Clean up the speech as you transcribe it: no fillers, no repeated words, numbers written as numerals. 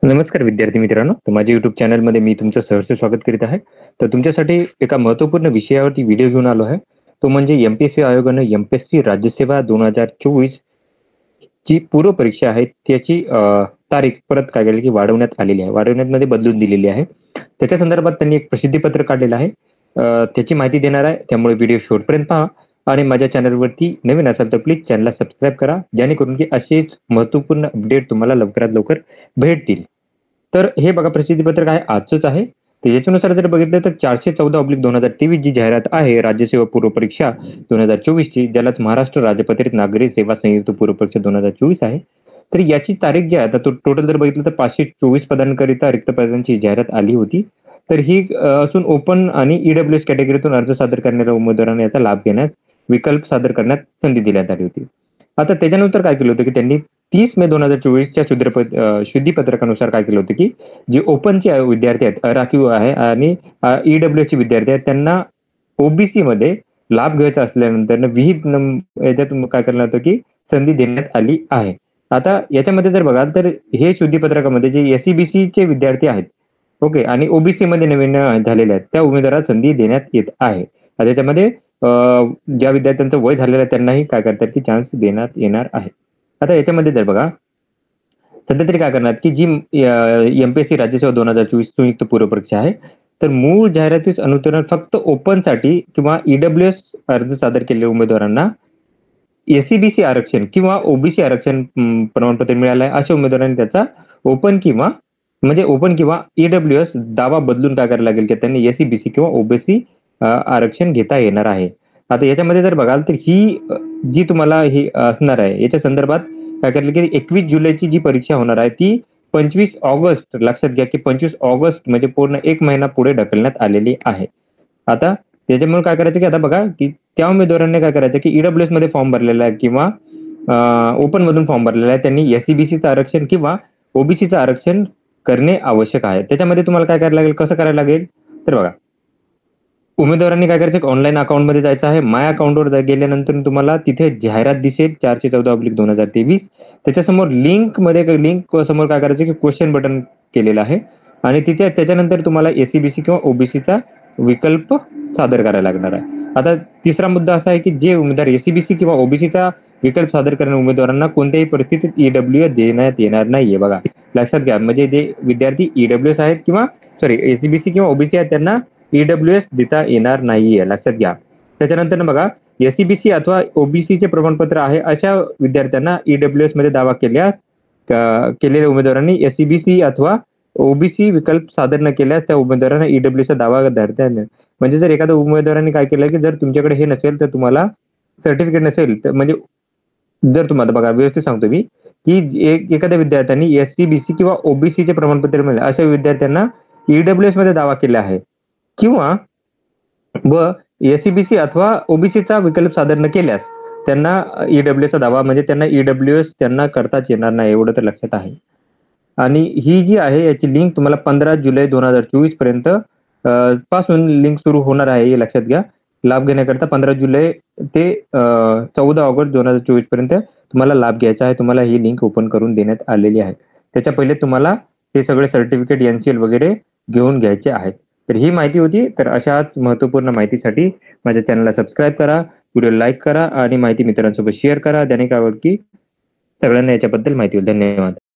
नमस्कार विद्यार्थी मित्रांनो, तर माझ्या YouTube चॅनलमध्ये मी तुमचं सहर्ष स्वागत करीत आहे. तर तुमच्यासाठी एका महत्त्वपूर्ण विषयावरती व्हिडिओ घेऊन आलो आहे. तो म्हणजे एम-पी-एस-सी आयोगानं एम-पी-एस-सी राज्यसेवा 2024 ची पूर्व परीक्षा आहे त्याची तारीख परत काय केली की वाढवण्यात आलेली आहे. वाढवण्यामध्ये बदलून दिलेली आहे. त्याच्या संदर्भात त्यांनी एक प्रसिद्धीपत्र काढलेलं आहे. त्याची माहिती देणार आहे. त्यामुळे व्हिडिओ शेवटपर्यंत पहा आणि माझ्या चॅनलवरती नवीन असाल तर प्लीज चॅनलला सबस्क्राईब करा. जेणेकरून की असेच महत्त्वपूर्ण अपडेट तुम्हाला लवकरात लवकर भेटतील. तर हे बघा प्रसिद्धीपत्रक आहे आजचंच आहे. तर याच्यानुसार जर बघितलं तर 414/2023 जी जाहिरात आहे राज्यसेवा पूर्व परीक्षा 2024 ची, ज्यालाच महाराष्ट्र राज्यपत्रित नागरी सेवा संयुक्त पूर्व परीक्षा 2024 आहे. तर याची तारीख जी आहे, आता टोटल जर बघितलं तर 524 पदांकरिता रिक्त पदांची जाहिरात आली होती. तर ही असून ओपन आणि ईडब्ल्यूएस कॅटेगरीतून अर्ज सादर करणाऱ्या उमेदवारांना याचा लाभ घेण्यास विकल्प सादर करण्यास संधी देण्यात आली होती. आता त्याच्यानंतर काय केलं होतं की त्यांनी 30 मे 2024च्या शुद्धीपत्रकानुसार काय केलं होतं की जे ओपनचे विद्यार्थी आहेत, अराखीव आहे आणि ईडब्ल्यूएसचे विद्यार्थी आहेत, त्यांना ओबीसीमध्ये लाभ घ्यायचा असल्यानंतर विहित याच्यातून काय करण्यात होतं की संधी देण्यात आली आहे. आता याच्यामध्ये जर बघाल तर हे शुद्धीपत्रकामध्ये जे एसईबीसीचे विद्यार्थी आहेत, ओके, आणि ओबीसीमध्ये नवीन झालेले आहेत, त्या उमेदवाराला संधी देण्यात येत आहे. आता त्याच्यामध्ये ज्या विद्यार्थ्यांचं वय झालेलं आहे त्यांनाही काय करतात की चान्स देण्यात येणार आहे. आता याच्यामध्ये जर बघा सध्या तरी काय करणार की जी एमपीएससी राज्यसेवा 2024 संयुक्त पूर्व परीक्षा आहे, तर मूळ जाहिरातीस अनुसरून फक्त ओपनसाठी किंवा ईडब्ल्यूएस अर्ज सादर केलेल्या उमेदवारांना एसईबीसी आरक्षण किंवा ओबीसी आरक्षण प्रमाणपत्र मिळालं आहे अशा उमेदवारांनी त्याचा ओपन किंवा ईडब्ल्यूएस दावा बदलून काय करायला लागेल की त्यांनी एसईबीसी किंवा ओबीसी आरक्षण घेता येणार आहे. आता याच्यामध्ये जर बघाल तर ही जी तुम्हाला ही असणार आहे याच्या संदर्भात काय करायला की 21 जुलैची जी परीक्षा होणार आहे ती 25 ऑगस्ट, लक्षात घ्या की 25 ऑगस्ट म्हणजे पूर्ण 1 महिना पुढे ढकलण्यात आलेली आहे. आता त्याच्यामुळे काय करायचं की आता बघा की त्या उमेदवारांनी काय करायचं की ईडब्ल्यूएस मध्ये फॉर्म भरलेला आहे किंवा ओपन मधून फॉर्म भरलेला आहे, त्यांनी एसईबीसीचं आरक्षण किंवा ओबीसीचं आरक्षण करणे आवश्यक आहे. त्याच्यामध्ये तुम्हाला काय करायला लागेल, कसं करायला लागेल, तर बघा उमेदवारांनी काय करायचं ऑनलाईन अकाउंटमध्ये जायचं आहे. माय अकाउंटवर गेल्यानंतर तुम्हाला तिथे जाहिरात दिसेल 414/2023. त्याच्यासमोर लिंक समोर काय करायचं की क्वेश्चन बटन केलेलं आहे आणि तिथे त्याच्यानंतर तुम्हाला एसईबीसी किंवा ओबीसीचा विकल्प सादर करायला लागणार आहे. आता तिसरा मुद्दा असा आहे की जे उमेदवार एसईबीसी किंवा ओबीसीचा विकल्प सादर करणाऱ्या उमेदवारांना कोणत्याही परिस्थितीत ईडब्ल्यूएस देण्यात येणार नाहीये. बघा लक्षात घ्या, म्हणजे जे विद्यार्थी ईडब्ल्यूएस आहेत किंवा एसईबीसी किंवा ओबीसी आहेत त्यांना ईडब्ल्यूएस देता येणार नाहीये, लक्षात घ्या. त्याच्यानंतर बघा एसईबीसी अथवा ओबीसीचे प्रमाणपत्र आहे अशा विद्यार्थ्यांना ईडब्ल्यूएस मध्ये दावा केलेल्या उमेदवारांनी एसईबीसी अथवा ओबीसी विकल्प सादर न केल्यास त्या उमेदवारांना ईडब्ल्यूचा दावा धरता येणार. म्हणजे जर एखाद्या उमेदवारांनी काय केलं की जर तुमच्याकडे हे नसेल तर तुम्हाला सर्टिफिकेट नसेल तर म्हणजे जर तुम्हाला बघा व्यवस्थित सांगतो मी की एखाद्या विद्यार्थ्यांनी एससीबीसी किंवा ओबीसीचे प्रमाणपत्र मिळाले अशा विद्यार्थ्यांना ईडब्ल्यूएस मध्ये दावा केला आहे किंवा एसईबीसी अथवा ओबीसीचा विकल्प सादर न केल्यास त्यांना ईडब्ल्यूचा दावा म्हणजे त्यांना ईडब्ल्यूएस त्यांना करताच येणार नाही, एवढं तर लक्षात आहे. आणि ही जी आहे याची लिंक तुम्हाला 15 जुलै 2024 पर्यंत पासून लिंक सुरू होणार आहे, हे लक्षात घ्या. लाभ घेण्याकरता 15 जुलै ते 14 ऑगस्ट 2024 पर्यंत तुम्हाला लाभ घ्यायचा आहे. तुम्हाला ही लिंक ओपन करून देण्यात आलेली आहे. त्याच्या पहिले तुम्हाला हे सगळे सर्टिफिकेट एनसीएल वगैरे घेऊन घ्यायचे आहेत. तर ही माहिती होती. तर अशाच महत्त्वपूर्ण माहितीसाठी माझ्या चॅनलला सबस्क्राईब करा, व्हिडिओ लाईक करा आणि माहिती मित्रांसोबत शेअर करा. त्याने काय होईल की सगळ्यांना याच्याबद्दल माहिती होईल. धन्यवाद.